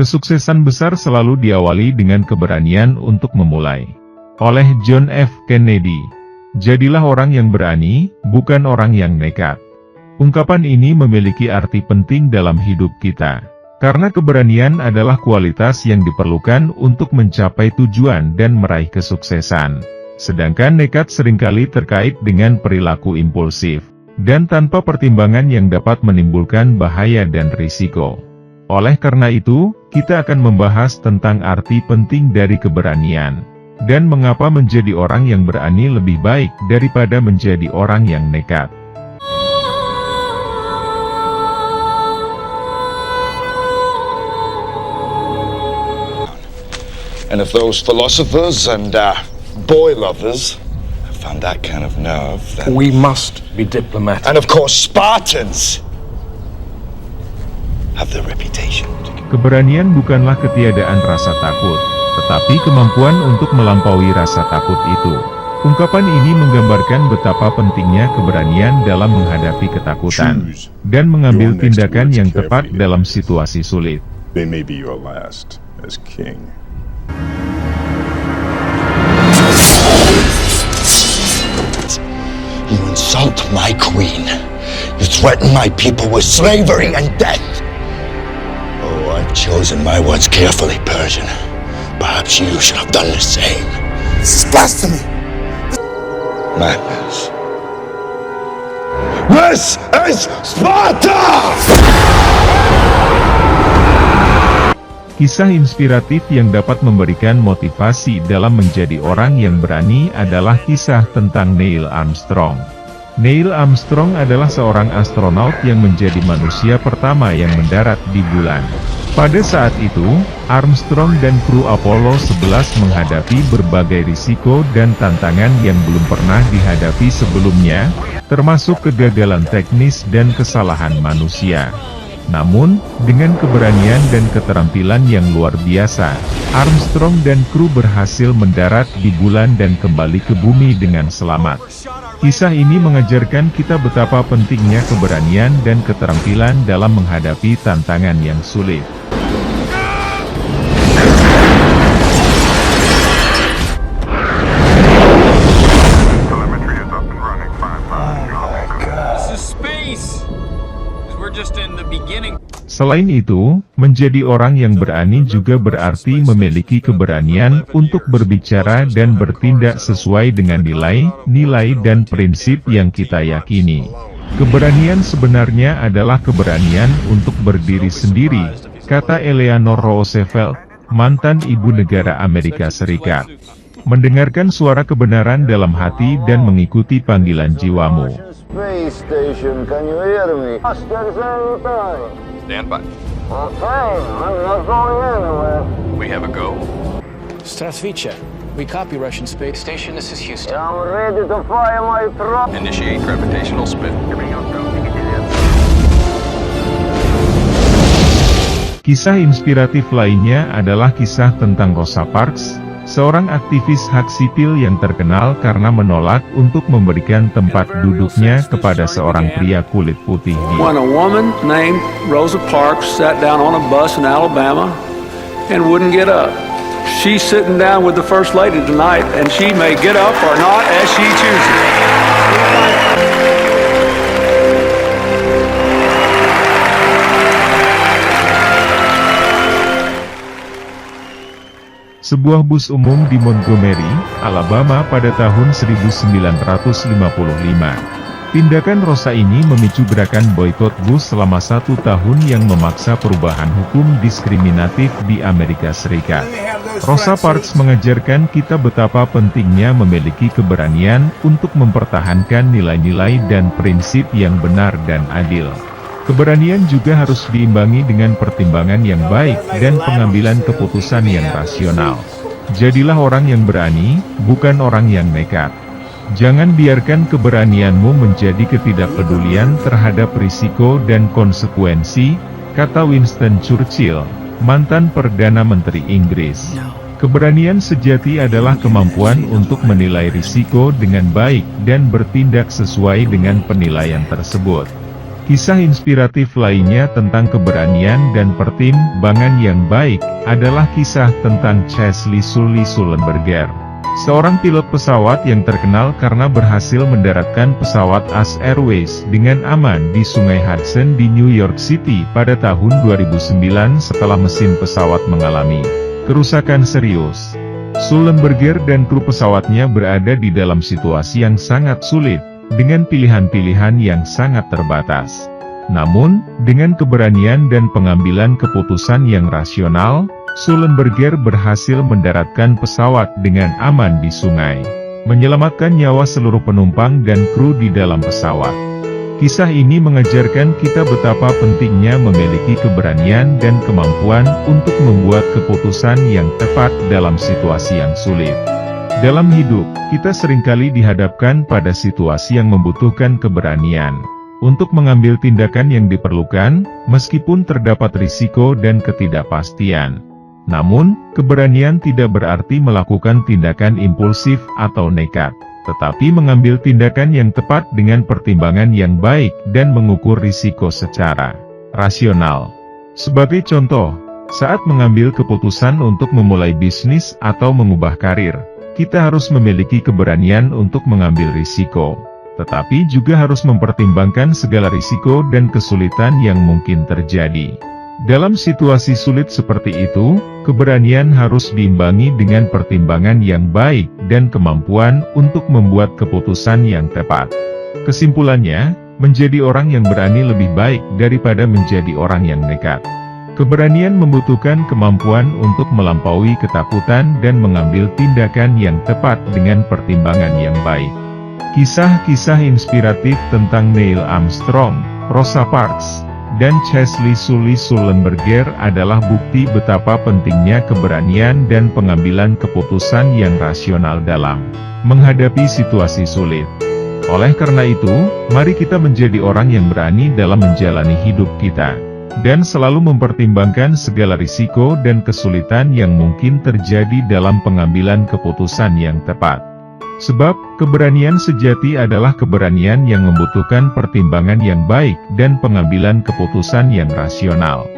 Kesuksesan besar selalu diawali dengan keberanian untuk memulai. Oleh John F. Kennedy. Jadilah orang yang berani, bukan orang yang nekat. Ungkapan ini memiliki arti penting dalam hidup kita. Karena keberanian adalah kualitas yang diperlukan untuk mencapai tujuan dan meraih kesuksesan. Sedangkan nekat seringkali terkait dengan perilaku impulsif, dan tanpa pertimbangan yang dapat menimbulkan bahaya dan risiko. Oleh karena itu, kita akan membahas tentang arti penting dari keberanian, dan mengapa menjadi orang yang berani lebih baik daripada menjadi orang yang nekat. And if those philosophers and boy lovers have found that kind of nerve, then we must be diplomatic. And of course Spartans have the reputation. Keberanian bukanlah ketiadaan rasa takut, tetapi kemampuan untuk melampaui rasa takut itu. Ungkapan ini menggambarkan betapa pentingnya keberanian dalam menghadapi ketakutan, dan mengambil tindakan yang tepat dalam situasi sulit. They may be your last as king. You insult my queen. You threaten my people with slavery and death. Oh, I've chosen my words carefully, Persian. Perhaps you should have done the same. This is blasphemy. Madness. This is Sparta! Kisah inspiratif yang dapat memberikan motivasi dalam menjadi orang yang berani adalah kisah tentang Neil Armstrong. Neil Armstrong adalah seorang astronot yang menjadi manusia pertama yang mendarat di bulan. Pada saat itu, Armstrong dan kru Apollo 11 menghadapi berbagai risiko dan tantangan yang belum pernah dihadapi sebelumnya, termasuk kegagalan teknis dan kesalahan manusia. Namun, dengan keberanian dan keterampilan yang luar biasa, Armstrong dan kru berhasil mendarat di bulan dan kembali ke bumi dengan selamat. Kisah ini mengajarkan kita betapa pentingnya keberanian dan keterampilan dalam menghadapi tantangan yang sulit. Selain itu, menjadi orang yang berani juga berarti memiliki keberanian untuk berbicara dan bertindak sesuai dengan nilai dan prinsip yang kita yakini. Keberanian sebenarnya adalah keberanian untuk berdiri sendiri, kata Eleanor Roosevelt, mantan ibu negara Amerika Serikat. Mendengarkan suara kebenaran dalam hati dan mengikuti panggilan jiwamu. Space station, can you hear me? Stand by. Okay, I'm not going anywhere. We have a go. Strasvice, we copy Russian space station. This is Houston. I'm ready to fire my truck. Initiate gravitational spin. Kisah inspiratif lainnya adalah kisah tentang Rosa Parks, seorang aktivis hak sipil yang terkenal karena menolak untuk memberikan tempat duduknya kepada seorang pria kulit putih di When a woman named Rosa Parks sat down on a bus in Alabama and wouldn't get up. She's sitting down with the First Lady tonight, and she may get up or not as she chooses. sebuah bus umum di Montgomery, Alabama pada tahun 1955. Tindakan Rosa ini memicu gerakan boikot bus selama 1 tahun yang memaksa perubahan hukum diskriminatif di Amerika Serikat. Rosa Parks mengajarkan kita betapa pentingnya memiliki keberanian untuk mempertahankan nilai-nilai dan prinsip yang benar dan adil. Keberanian juga harus diimbangi dengan pertimbangan yang baik dan pengambilan keputusan yang rasional. Jadilah orang yang berani, bukan orang yang nekat. Jangan biarkan keberanianmu menjadi ketidakpedulian terhadap risiko dan konsekuensi, kata Winston Churchill, mantan Perdana Menteri Inggris. Keberanian sejati adalah kemampuan untuk menilai risiko dengan baik dan bertindak sesuai dengan penilaian tersebut. Kisah inspiratif lainnya tentang keberanian dan pertimbangan yang baik adalah kisah tentang Chesley Sully Sullenberger, seorang pilot pesawat yang terkenal karena berhasil mendaratkan pesawat AS Airways dengan aman di Sungai Hudson di New York City pada tahun 2009 setelah mesin pesawat mengalami kerusakan serius. Sullenberger dan kru pesawatnya berada di dalam situasi yang sangat sulit, dengan pilihan-pilihan yang sangat terbatas. Namun, dengan keberanian dan pengambilan keputusan yang rasional, Sullenberger berhasil mendaratkan pesawat dengan aman di sungai, menyelamatkan nyawa seluruh penumpang dan kru di dalam pesawat. Kisah ini mengajarkan kita betapa pentingnya memiliki keberanian dan kemampuan untuk membuat keputusan yang tepat dalam situasi yang sulit. Dalam hidup, kita seringkali dihadapkan pada situasi yang membutuhkan keberanian untuk mengambil tindakan yang diperlukan, meskipun terdapat risiko dan ketidakpastian. Namun, keberanian tidak berarti melakukan tindakan impulsif atau nekat, tetapi mengambil tindakan yang tepat dengan pertimbangan yang baik dan mengukur risiko secara rasional. Sebagai contoh, saat mengambil keputusan untuk memulai bisnis atau mengubah karir, kita harus memiliki keberanian untuk mengambil risiko, tetapi juga harus mempertimbangkan segala risiko dan kesulitan yang mungkin terjadi. Dalam situasi sulit seperti itu, keberanian harus diimbangi dengan pertimbangan yang baik dan kemampuan untuk membuat keputusan yang tepat. Kesimpulannya, menjadi orang yang berani lebih baik daripada menjadi orang yang nekat. Keberanian membutuhkan kemampuan untuk melampaui ketakutan dan mengambil tindakan yang tepat dengan pertimbangan yang baik. Kisah-kisah inspiratif tentang Neil Armstrong, Rosa Parks, dan Chesley Sully Sullenberger adalah bukti betapa pentingnya keberanian dan pengambilan keputusan yang rasional dalam menghadapi situasi sulit. Oleh karena itu, mari kita menjadi orang yang berani dalam menjalani hidup kita, dan selalu mempertimbangkan segala risiko dan kesulitan yang mungkin terjadi dalam pengambilan keputusan yang tepat. Sebab, keberanian sejati adalah keberanian yang membutuhkan pertimbangan yang baik dan pengambilan keputusan yang rasional.